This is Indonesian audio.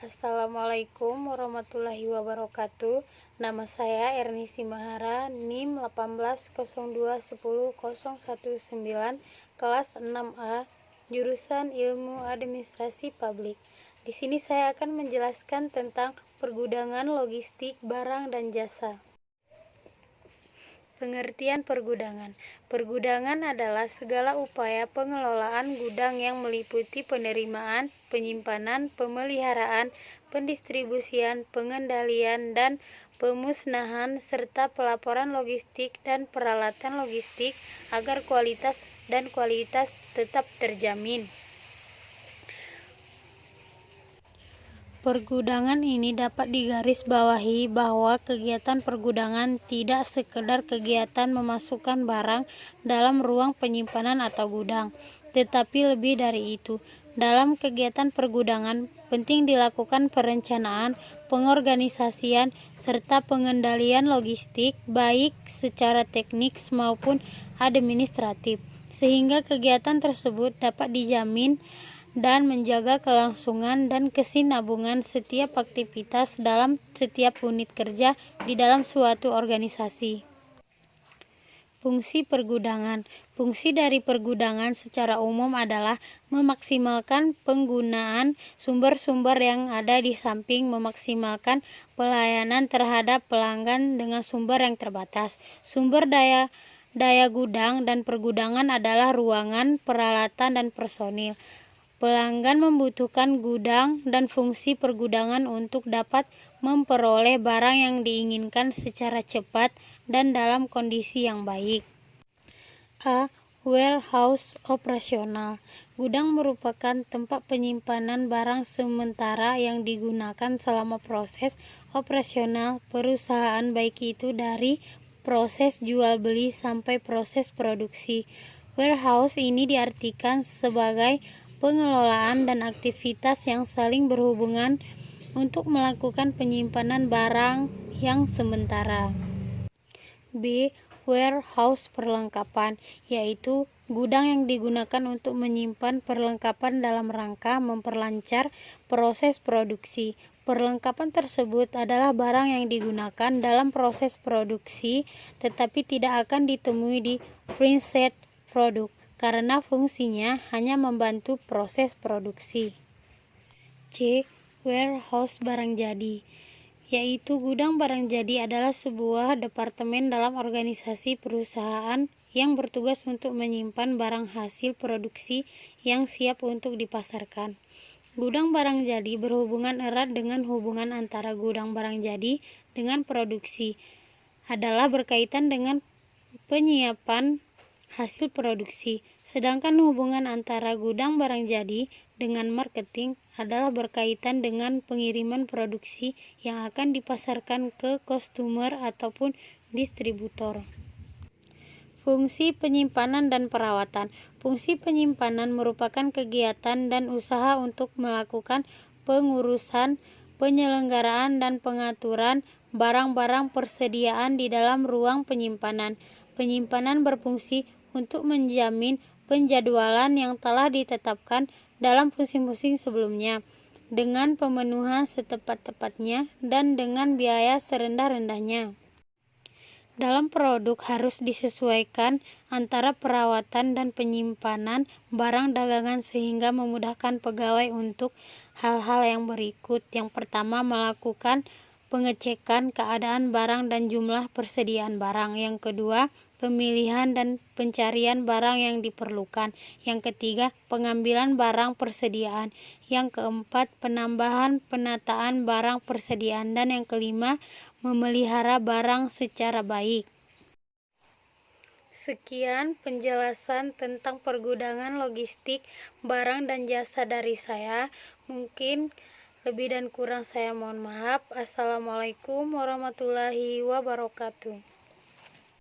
Assalamualaikum warahmatullahi wabarakatuh. Nama saya Erni Simahara, NIM 1802101019, kelas 6A, jurusan Ilmu Administrasi Publik. Di sini saya akan menjelaskan tentang pergudangan logistik barang dan jasa. Pengertian pergudangan. Pergudangan adalah segala upaya pengelolaan gudang yang meliputi penerimaan, penyimpanan, pemeliharaan, pendistribusian, pengendalian, dan pemusnahan, serta pelaporan logistik dan peralatan logistik agar kualitas tetap terjamin. Pergudangan ini dapat digarisbawahi bahwa kegiatan pergudangan tidak sekedar kegiatan memasukkan barang dalam ruang penyimpanan atau gudang, tetapi lebih dari itu. Dalam kegiatan pergudangan, penting dilakukan perencanaan, pengorganisasian, serta pengendalian logistik, baik secara teknis maupun administratif, sehingga kegiatan tersebut dapat dijamin dan menjaga kelangsungan dan kesinambungan setiap aktivitas dalam setiap unit kerja di dalam suatu organisasi. Fungsi pergudangan. Fungsi dari pergudangan secara umum adalah memaksimalkan penggunaan sumber-sumber yang ada di samping memaksimalkan pelayanan terhadap pelanggan dengan sumber yang terbatas. Sumber daya gudang dan pergudangan adalah ruangan, peralatan, dan personil. Pelanggan membutuhkan gudang dan fungsi pergudangan untuk dapat memperoleh barang yang diinginkan secara cepat dan dalam kondisi yang baik. A. Warehouse operasional. Gudang merupakan tempat penyimpanan barang sementara yang digunakan selama proses operasional perusahaan, baik itu dari proses jual beli sampai proses produksi. Warehouse ini diartikan sebagai pengelolaan dan aktivitas yang saling berhubungan untuk melakukan penyimpanan barang yang sementara. B. Warehouse perlengkapan, yaitu gudang yang digunakan untuk menyimpan perlengkapan dalam rangka memperlancar proses produksi. Perlengkapan tersebut adalah barang yang digunakan dalam proses produksi tetapi tidak akan ditemui di finished product karena fungsinya hanya membantu proses produksi. C. Warehouse barang jadi, yaitu gudang barang jadi adalah sebuah departemen dalam organisasi perusahaan yang bertugas untuk menyimpan barang hasil produksi yang siap untuk dipasarkan. Gudang barang jadi berhubungan erat dengan hubungan antara gudang barang jadi dengan produksi, adalah berkaitan dengan penyiapan hasil produksi, sedangkan hubungan antara gudang barang jadi dengan marketing adalah berkaitan dengan pengiriman produksi yang akan dipasarkan ke customer ataupun distributor. Fungsi penyimpanan dan perawatan. Fungsi penyimpanan merupakan kegiatan dan usaha untuk melakukan pengurusan, penyelenggaraan, dan pengaturan barang-barang persediaan di dalam ruang penyimpanan. Penyimpanan berfungsi untuk menjamin penjadwalan yang telah ditetapkan dalam musim-musim sebelumnya, dengan pemenuhan setepat-tepatnya dan dengan biaya serendah-rendahnya. Dalam produk harus disesuaikan antara perawatan dan penyimpanan barang dagangan sehingga memudahkan pegawai untuk hal-hal yang berikut. Yang pertama, melakukan pengecekan keadaan barang dan jumlah persediaan barang. Yang kedua, pemilihan dan pencarian barang yang diperlukan. Yang ketiga, pengambilan barang persediaan. Yang keempat, penambahan penataan barang persediaan. Dan yang kelima, memelihara barang secara baik. Sekian penjelasan tentang pergudangan logistik barang dan jasa dari saya. Mungkin lebih dan kurang saya mohon maaf. Assalamualaikum warahmatullahi wabarakatuh.